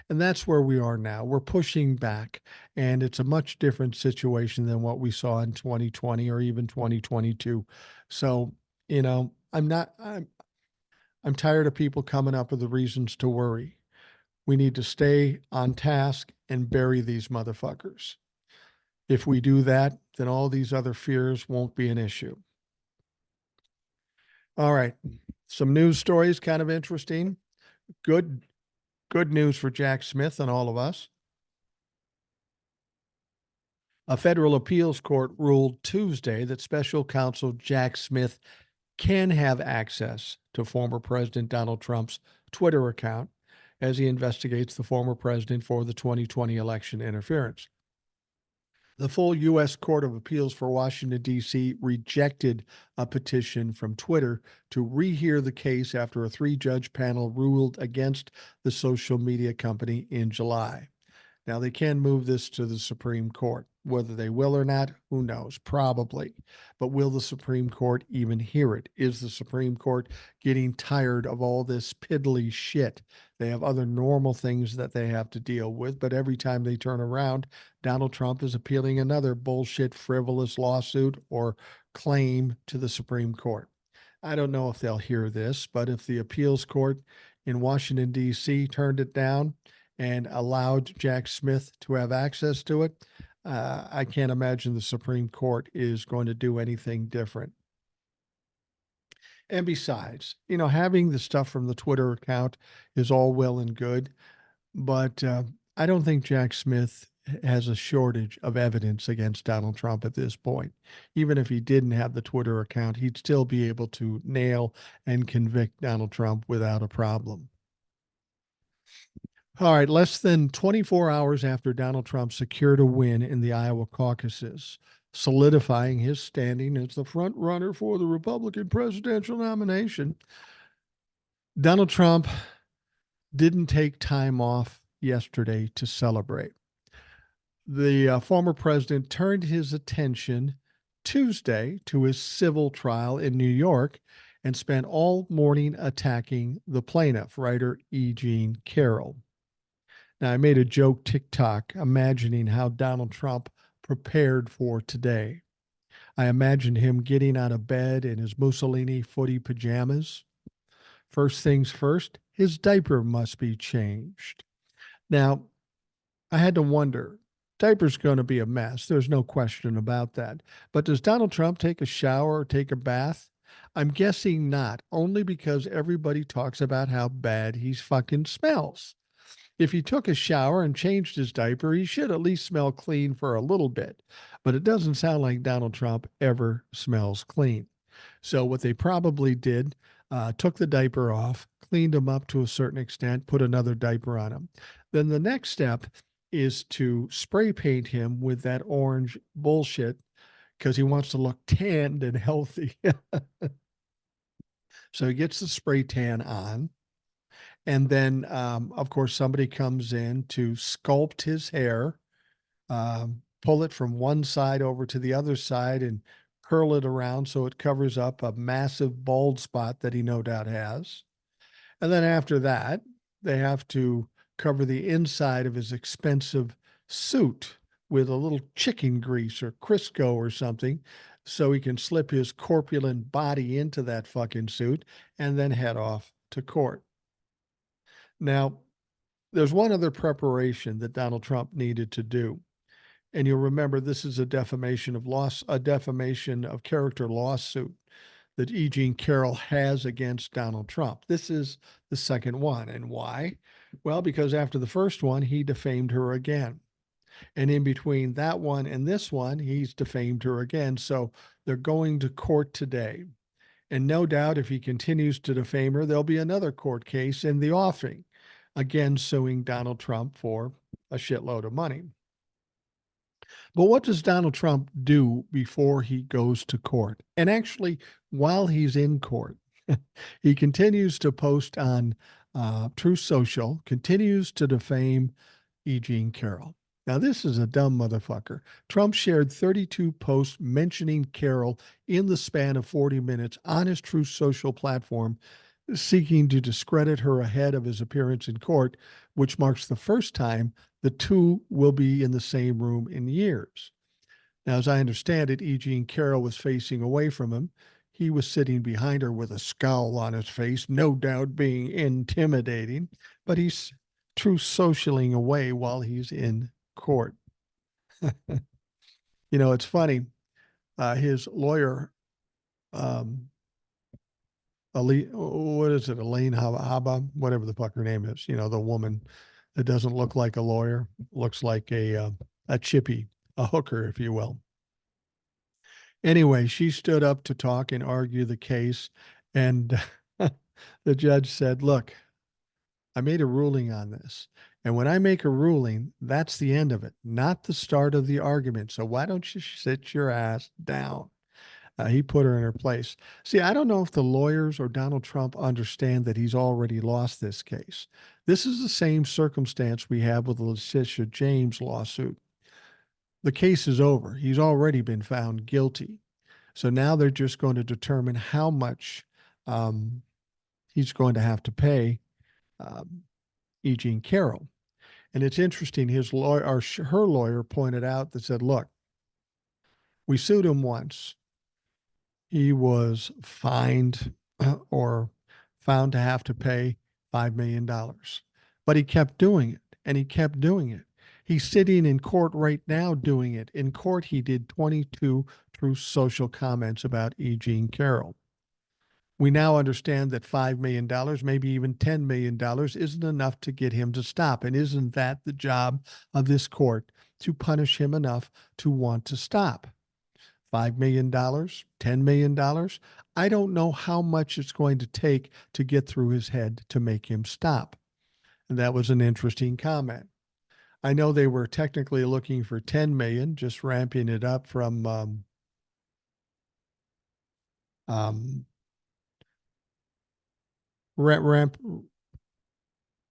And that's where we are now. We're pushing back, and it's a much different situation than what we saw in 2020 or even 2022. So, you know, I'm tired of people coming up with the reasons to worry. We need to stay on task and bury these motherfuckers. If we do that, then all these other fears won't be an issue. All right. Some news stories, kind of interesting. Good, good news for Jack Smith and all of us. A federal appeals court ruled Tuesday that special counsel Jack Smith can have access to former President Donald Trump's Twitter account as he investigates the former president for the 2020 election interference. The full U.S. Court of Appeals for Washington, D.C. rejected a petition from Twitter to rehear the case after a three-judge panel ruled against the social media company in July. Now, they can move this to the Supreme Court. Whether they will or not, who knows? Probably. But will the Supreme Court even hear it? Is the Supreme Court getting tired of all this piddly shit? They have other normal things that they have to deal with, but every time they turn around, Donald Trump is appealing another bullshit, frivolous lawsuit or claim to the Supreme Court. I don't know if they'll hear this, but if the appeals court in Washington, D.C. turned it down and allowed Jack Smith to have access to it, I can't imagine the Supreme Court is going to do anything different. And besides, having the stuff from the Twitter account is all well and good, but I don't think Jack Smith has a shortage of evidence against Donald Trump at this point. Even if he didn't have the Twitter account, he'd still be able to nail and convict Donald Trump without a problem. All right, less than 24 hours after Donald Trump secured a win in the Iowa caucuses, solidifying his standing as the front runner for the Republican presidential nomination, Donald Trump didn't take time off yesterday to celebrate. The former president turned his attention Tuesday to his civil trial in New York and spent all morning attacking the plaintiff, writer E. Jean Carroll. Now, I made a joke TikTok imagining how Donald Trump prepared for today. I imagined him getting out of bed in his Mussolini footy pajamas. First things first, his diaper must be changed. Now, I had to wonder, diaper's going to be a mess. There's no question about that. But does Donald Trump take a shower or take a bath? I'm guessing not, only because everybody talks about how bad he fucking smells. If he took a shower and changed his diaper, he should at least smell clean for a little bit. But it doesn't sound like Donald Trump ever smells clean. So what they probably did, took the diaper off, cleaned him up to a certain extent, put another diaper on him. Then the next step is to spray paint him with that orange bullshit because he wants to look tanned and healthy. So he gets the spray tan on. And then, of course, somebody comes in to sculpt his hair, pull it from one side over to the other side and curl it around so it covers up a massive bald spot that he no doubt has. And then after that, they have to cover the inside of his expensive suit with a little chicken grease or Crisco or something so he can slip his corpulent body into that fucking suit and then head off to court. Now, there's one other preparation that Donald Trump needed to do. And you'll remember this is a defamation of character lawsuit that E. Jean Carroll has against Donald Trump. This is the second one. And why? Well, because after the first one, he defamed her again. And in between that one and this one, he's defamed her again. So they're going to court today. And no doubt if he continues to defame her, there'll be another court case in the offing, again suing Donald Trump for a shitload of money. But what does Donald Trump do before he goes to court? And actually, while he's in court, he continues to post on Truth Social, continues to defame E. Jean Carroll. Now, this is a dumb motherfucker. Trump shared 32 posts mentioning Carroll in the span of 40 minutes on his Truth Social platform, seeking to discredit her ahead of his appearance in court, which marks the first time the two will be in the same room in years. Now, as I understand it, E. Jean Carroll was facing away from him. he was sitting behind her with a scowl on his face, no doubt being intimidating, but he's true socialing away while he's in court. You know, it's funny. His lawyer, um, what is it, Elaine Haba, whatever the fuck her name is. You know, the woman that doesn't look like a lawyer, looks like a chippy, a hooker, if you will. Anyway, she stood up to talk and argue the case, and the judge said, "Look, I made a ruling on this. And when I make a ruling, that's the end of it, not the start of the argument. So why don't you sit your ass down?" He put her in her place. See, I don't know if the lawyers or Donald Trump understand that he's already lost this case. This is the same circumstance we have with the Letitia James lawsuit. The case is over. He's already been found guilty. So now they're just going to determine how much um, he's going to have to pay um, E. Jean Carroll. And it's interesting, his lawyer or her lawyer pointed out that said, look, we sued him once. He was fined or found to have to pay $5 million. But he kept doing it and he kept doing it. He's sitting in court right now doing it. In court, he did 22 true social comments about E. Jean Carroll. We now understand that $5 million, maybe even $10 million, isn't enough to get him to stop. And isn't that the job of this court, to punish him enough to want to stop? $5 million, $10 million. I don't know how much it's going to take to get through his head to make him stop. And that was an interesting comment. I know they were technically looking for 10 million, just ramping it up from um, ramp.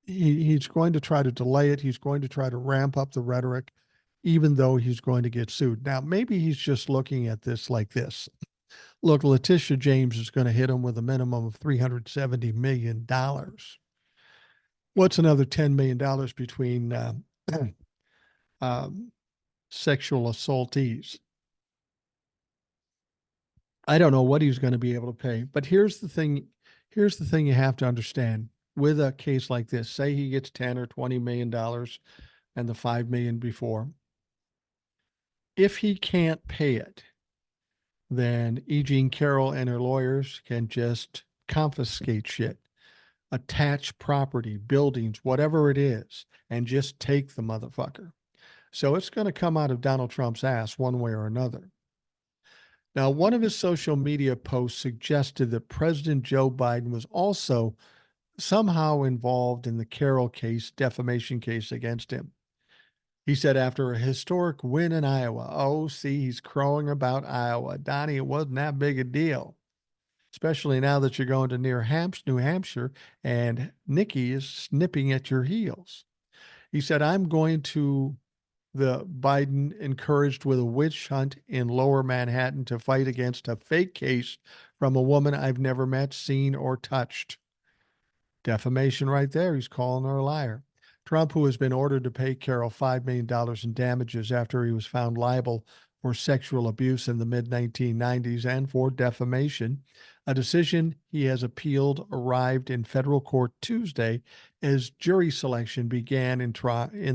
He's going to try to delay it. He's going to try to ramp up the rhetoric, even though he's going to get sued. Now, maybe he's just looking at this like this. Look, Letitia James is going to hit him with a minimum of $370 million. What's another $10 million between um, sexual assaultees? I don't know what he's going to be able to pay. But here's the thing. Here's the thing you have to understand with a case like this. Say he gets 10 or $20 million and the 5 million before. If he can't pay it, then E. Jean Carroll and her lawyers can just confiscate shit, attach property, buildings, whatever it is, and just take the motherfucker. So it's going to come out of Donald Trump's ass one way or another. Now, one of his social media posts suggested that President Joe Biden was also somehow involved in the Carroll case, defamation case against him. He said after a historic win in Iowa, oh, see, he's crowing about Iowa. Donnie, it wasn't that big a deal, especially now that you're going to New Hampshire and Nikki is snipping at your heels. He said, I'm going to the Biden encouraged with a witch hunt in lower Manhattan to fight against a fake case from a woman I've never met, seen, or touched. Defamation right there. He's calling her a liar. Trump, who has been ordered to pay Carroll $5 million in damages after he was found liable for sexual abuse in the mid 1990s and for defamation, a decision he has appealed arrived in federal court Tuesday as jury selection began in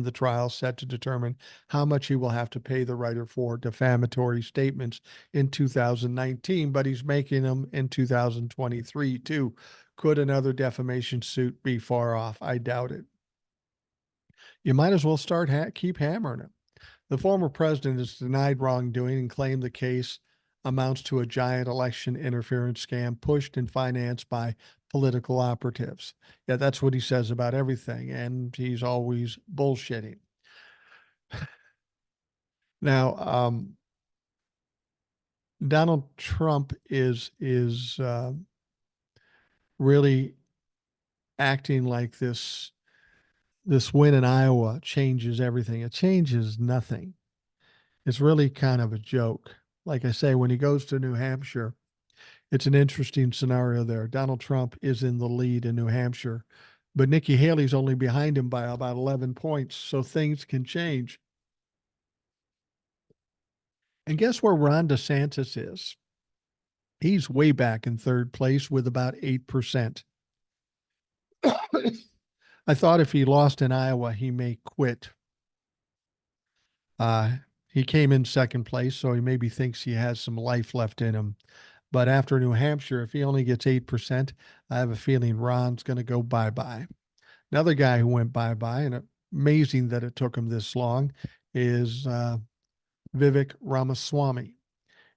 the trial set to determine how much he will have to pay the writer for defamatory statements in 2019, but he's making them in 2023 too. Could another defamation suit be far off? I doubt it. You might as well keep hammering it. The former president has denied wrongdoing and claimed the case amounts to a giant election interference scam pushed and financed by political operatives. Yeah, that's what he says about everything, and he's always bullshitting. Now, Donald Trump is really acting like this win in Iowa changes everything. It changes nothing. It's really kind of a joke. Like I say, when he goes to New Hampshire, it's an interesting scenario there. Donald Trump is in the lead in New Hampshire, but Nikki Haley's only behind him by about 11 points, so things can change. And guess where Ron DeSantis is? He's way back in third place with about 8%. I thought if he lost in Iowa, he may quit. He came in second place, so he maybe thinks he has some life left in him. But after New Hampshire, if he only gets 8%, I have a feeling Ron's going to go bye-bye. Another guy who went bye-bye, and amazing that it took him this long, is Vivek Ramaswamy.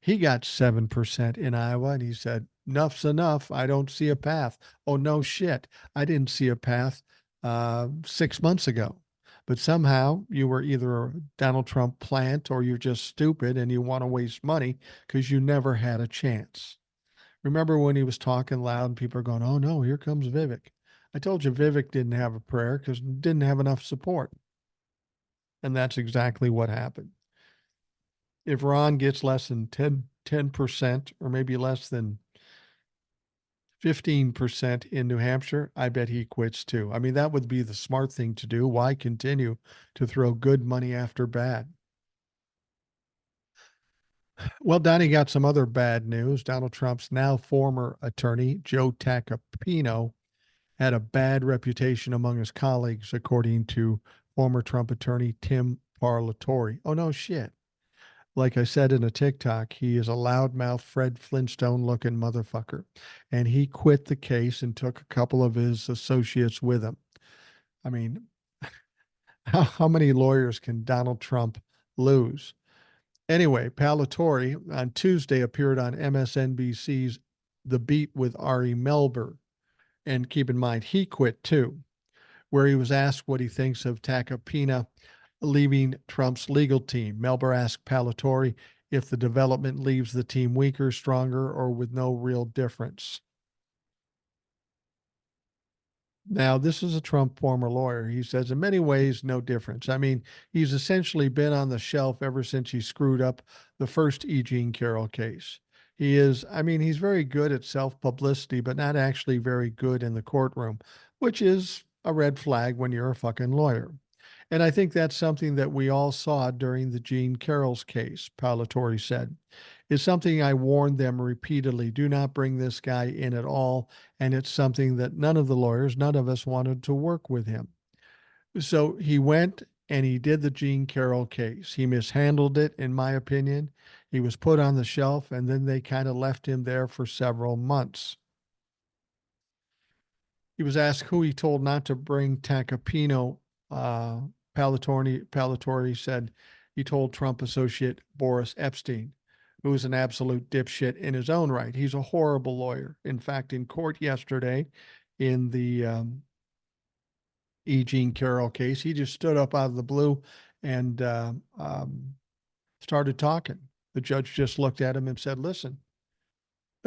He got 7% in Iowa, and he said, enough's enough. I don't see a path. Oh, no shit. I didn't see a path 6 months ago. But somehow you were either a Donald Trump plant or you're just stupid and you want to waste money because you never had a chance. Remember when he was talking loud and people are going, oh no, here comes Vivek. I told you Vivek didn't have a prayer because didn't have enough support. And that's exactly what happened. If Ron gets less than 10% or maybe less than 15% in New Hampshire, I bet he quits too. I mean, that would be the smart thing to do. Why continue to throw good money after bad? Well, Donnie got some other bad news. Donald Trump's now former attorney, Joe Tacopino, had a bad reputation among his colleagues, according to former Trump attorney Tim Parlatore. Oh, no shit. Like I said in a TikTok, he is a loudmouth Fred Flintstone looking motherfucker. And he quit the case and took a couple of his associates with him. I mean, how many lawyers can Donald Trump lose? Anyway, Parlatore on Tuesday appeared on MSNBC's The Beat with Ari Melber. And keep in mind, he quit too, where he was asked what he thinks of Tacopina leaving Trump's legal team. Melber asked Parlatore if the development leaves the team weaker, stronger, or with no real difference. Now, this is a Trump former lawyer. He says, in many ways, no difference. I mean, he's essentially been on the shelf ever since he screwed up the first E. Jean Carroll case. He's very good at self publicity, but not actually very good in the courtroom, which is a red flag when you're a fucking lawyer. And I think that's something that we all saw during the Jean Carroll's case, Parlatore said. It's something I warned them repeatedly. Do not bring this guy in at all. And it's something that none of the lawyers, none of us wanted to work with him. So he went and he did the Jean Carroll case. He mishandled it, in my opinion. He was put on the shelf, and then they kind of left him there for several months. He was asked who he told not to bring Tacopino. Parlatore said he told Trump associate Boris Epstein, who is an absolute dipshit in his own right. He's a horrible lawyer. In fact, in court yesterday, in the E. Jean Carroll case, he just stood up out of the blue and started talking. The judge just looked at him and said, listen,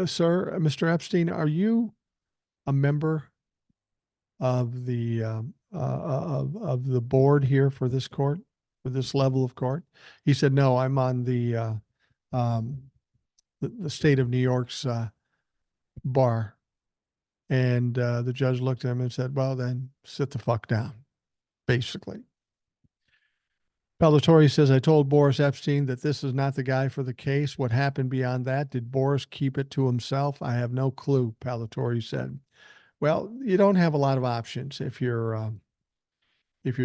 sir, Mr. Epstein, are you a member of the of the board here for this court, for this level of court? He said, no, I'm on the state of New York's bar. And the judge looked at him and said, well, then sit the fuck down, basically. Parlatore says, I told Boris Epstein that this is not the guy for the case. What happened beyond that? Did Boris keep it to himself? I have no clue, Parlatore said. Well, you don't have a lot of options if you're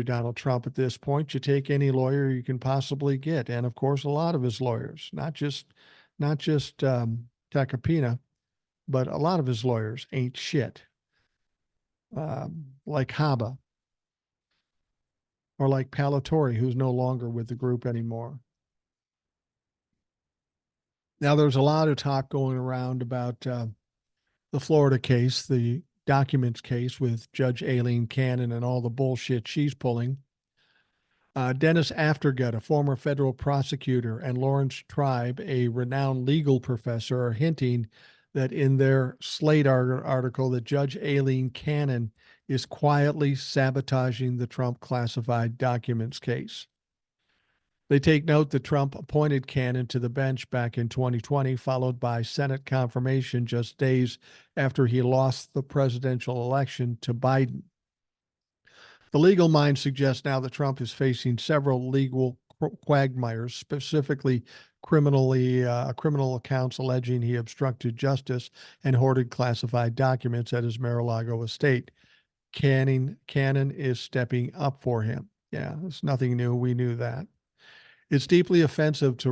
Donald Trump at this point. You take any lawyer you can possibly get, and of course, a lot of his lawyers, not just Tacopina, but a lot of his lawyers ain't shit. Like Haba or like Parlatore, who's no longer with the group anymore. Now, there's a lot of talk going around about the Florida case, the documents case with Judge Aileen Cannon and all the bullshit she's pulling. Dennis Aftergut, a former federal prosecutor, and Lawrence Tribe, a renowned legal professor, are hinting that in their Slate article that Judge Aileen Cannon is quietly sabotaging the Trump classified documents case. They take note that Trump appointed Cannon to the bench back in 2020, followed by Senate confirmation just days after he lost the presidential election to Biden. The legal mind suggests now that Trump is facing several legal quagmires, specifically criminal accounts alleging he obstructed justice and hoarded classified documents at his Mar-a-Lago estate. Cannon is stepping up for him. Yeah, it's nothing new. We knew that. It's deeply offensive to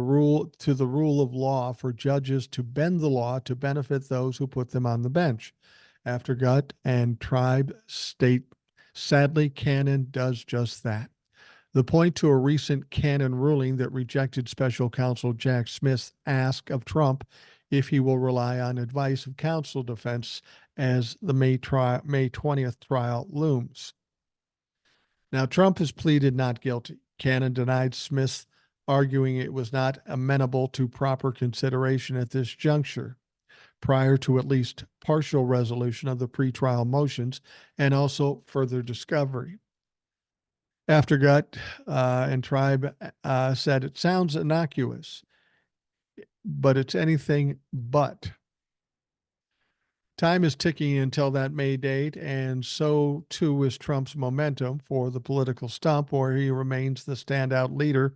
the rule of law for judges to bend the law to benefit those who put them on the bench. After Gut and Tribe state, sadly, Cannon does just that. The point to a recent Cannon ruling that rejected special counsel Jack Smith's ask of Trump if he will rely on advice of counsel defense as the May 20th trial looms. Now, Trump has pleaded not guilty. Cannon denied Smith, arguing it was not amenable to proper consideration at this juncture, prior to at least partial resolution of the pretrial motions and also further discovery. After Gut and Tribe said it sounds innocuous, but it's anything but. Time is ticking until that May date, and so too is Trump's momentum for the political stump, where he remains the standout leader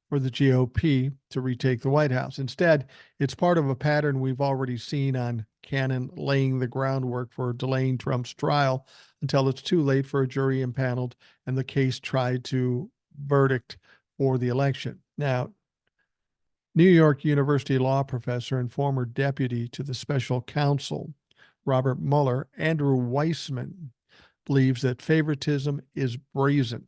for the GOP to retake the White House. Instead, it's part of a pattern we've already seen on Cannon laying the groundwork for delaying Trump's trial until it's too late for a jury impaneled and the case tried to verdict for the election. Now, New York University law professor and former deputy to the special counsel Robert Mueller, Andrew Weissman, believes that favoritism is brazen.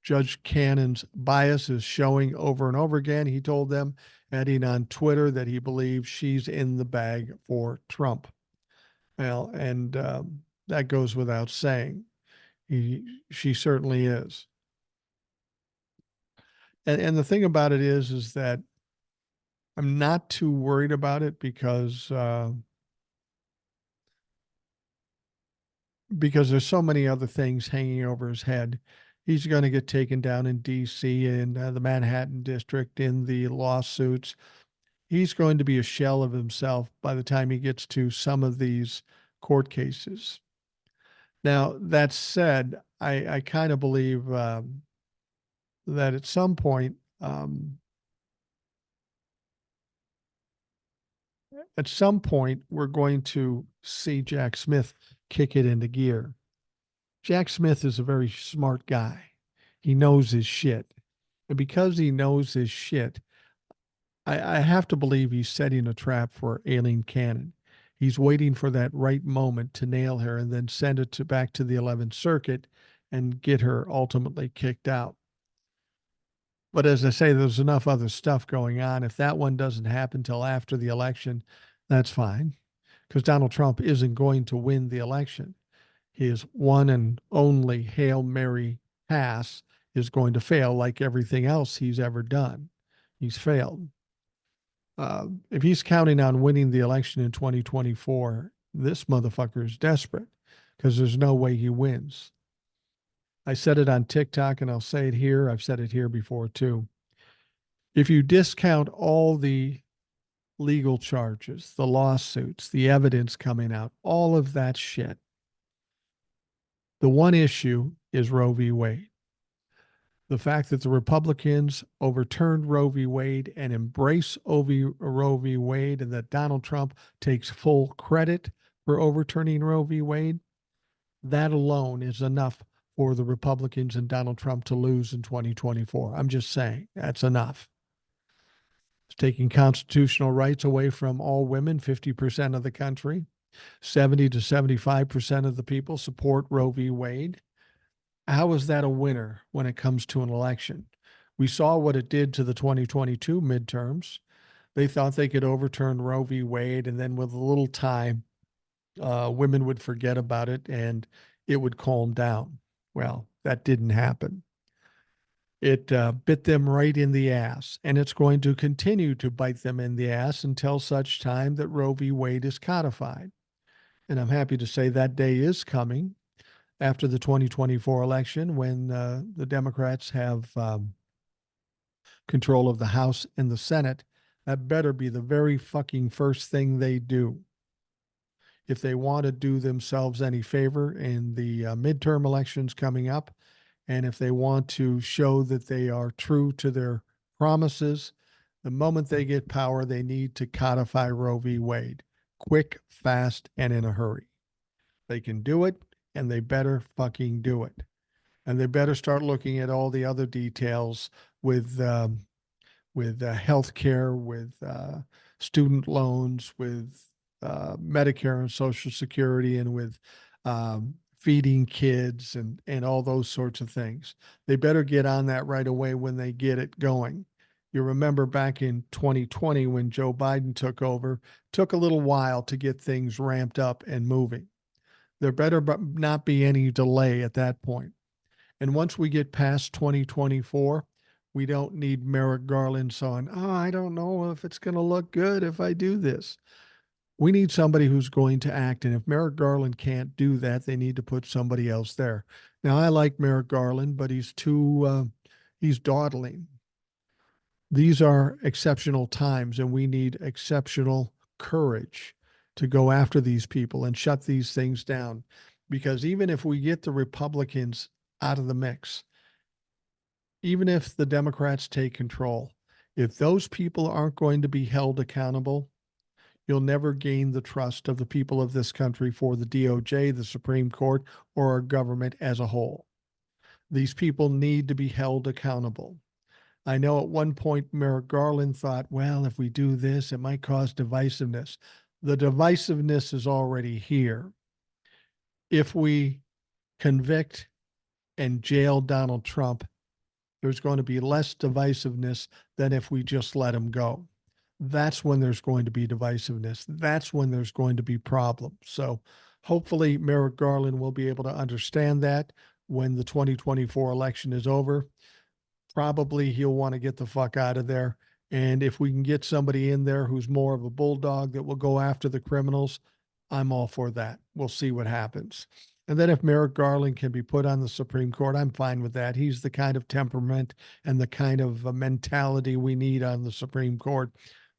Judge Cannon's bias is showing over and over again, he told them, adding on Twitter that he believes she's in the bag for Trump. Well, and that goes without saying. She certainly is. And the thing about it is that I'm not too worried about it because there's so many other things hanging over his head. He's going to get taken down in D.C., in the Manhattan district, in the lawsuits. He's going to be a shell of himself by the time he gets to some of these court cases. Now, that said, I kind of believe that at some point, we're going to see Jack Smith kick it into gear. Jack Smith is a very smart guy. He knows his shit. And because he knows his shit, I have to believe he's setting a trap for Aileen Cannon. He's waiting for that right moment to nail her and then send it back to the 11th Circuit and get her ultimately kicked out. But as I say, there's enough other stuff going on. If that one doesn't happen till after the election, that's fine, because Donald Trump isn't going to win the election. His one and only Hail Mary pass is going to fail like everything else he's ever done. He's failed. If he's counting on winning the election in 2024, this motherfucker is desperate because there's no way he wins. I said it on TikTok and I'll say it here. I've said it here before too. If you discount all the legal charges, the lawsuits, the evidence coming out, all of that shit, the one issue is Roe v. Wade. The fact that the Republicans overturned Roe v. Wade and embrace Roe v. Wade, and that Donald Trump takes full credit for overturning Roe v. Wade, that alone is enough for the Republicans and Donald Trump to lose in 2024. I'm just saying, that's enough. It's taking constitutional rights away from all women, 50% of the country. 70 to 75% of the people support Roe v. Wade. How is that a winner when it comes to an election? We saw what it did to the 2022 midterms. They thought they could overturn Roe v. Wade, and then with a little time, women would forget about it and it would calm down. Well, that didn't happen. It bit them right in the ass, and it's going to continue to bite them in the ass until such time that Roe v. Wade is codified. And I'm happy to say that day is coming after the 2024 election, when the Democrats have control of the House and the Senate. That better be the very fucking first thing they do. If they want to do themselves any favor in the midterm elections coming up, and if they want to show that they are true to their promises. The moment they get power, they need to codify Roe v. Wade. Quick, fast, and in a hurry. They can do it, and they better fucking do it. And they better start looking at all the other details with health care, with student loans, with Medicare and Social Security, and with feeding kids and all those sorts of things. They better get on that right away when they get it going. You remember back in 2020 when Joe Biden took over, took a little while to get things ramped up and moving. There better not be any delay at that point. And once we get past 2024, we don't need Merrick Garland saying, oh, I don't know if it's going to look good if I do this. We need somebody who's going to act. And if Merrick Garland can't do that, they need to put somebody else there. Now, I like Merrick Garland, but he's dawdling. These are exceptional times, and we need exceptional courage to go after these people and shut these things down. Because even if we get the Republicans out of the mix, even if the Democrats take control, if those people aren't going to be held accountable, you'll never gain the trust of the people of this country for the DOJ, the Supreme Court, or our government as a whole. These people need to be held accountable. I know at one point Merrick Garland thought, well, if we do this, it might cause divisiveness. The divisiveness is already here. If we convict and jail Donald Trump, there's going to be less divisiveness than if we just let him go. That's when there's going to be divisiveness. That's when there's going to be problems. So hopefully Merrick Garland will be able to understand that when the 2024 election is over. Probably he'll want to get the fuck out of there. And if we can get somebody in there who's more of a bulldog that will go after the criminals, I'm all for that. We'll see what happens. And then if Merrick Garland can be put on the Supreme Court, I'm fine with that. He's the kind of temperament and the kind of mentality we need on the Supreme Court,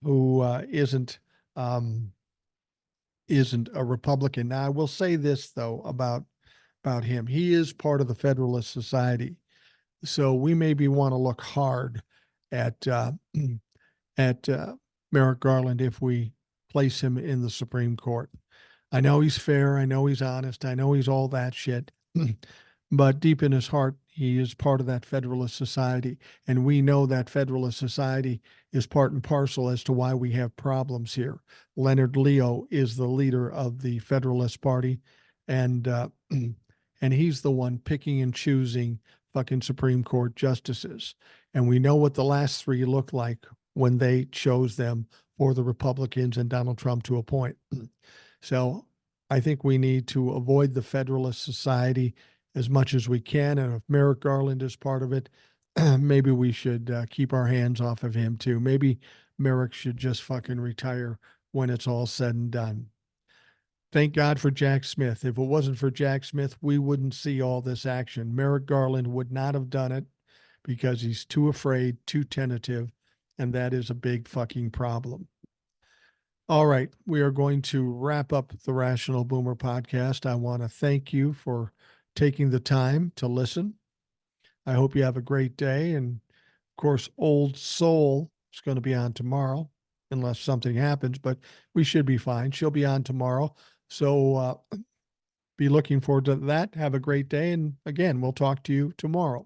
who isn't a Republican. Now, I will say this though about him: he is part of the Federalist Society, so we maybe want to look hard at at Merrick Garland if we place him in the Supreme Court. I know he's fair. I know he's honest. I know he's all that shit. But deep in his heart, he is part of that Federalist Society. And we know that Federalist Society is part and parcel as to why we have problems here. Leonard Leo is the leader of the Federalist Party. And and he's the one picking and choosing fucking Supreme Court justices. And we know what the last three look like when they chose them for the Republicans and Donald Trump to appoint. So I think we need to avoid the Federalist Society as much as we can. And if Merrick Garland is part of it, maybe we should keep our hands off of him too. Maybe Merrick should just fucking retire when it's all said and done. Thank God for Jack Smith. If it wasn't for Jack Smith, we wouldn't see all this action. Merrick Garland would not have done it because he's too afraid, too tentative, and that is a big fucking problem. All right, we are going to wrap up the Rational Boomer podcast. I want to thank you for taking the time to listen. I hope you have a great day. And of course, Old Soul is going to be on tomorrow, unless something happens, but we should be fine. She'll be on tomorrow. So be looking forward to that. Have a great day. And again, we'll talk to you tomorrow.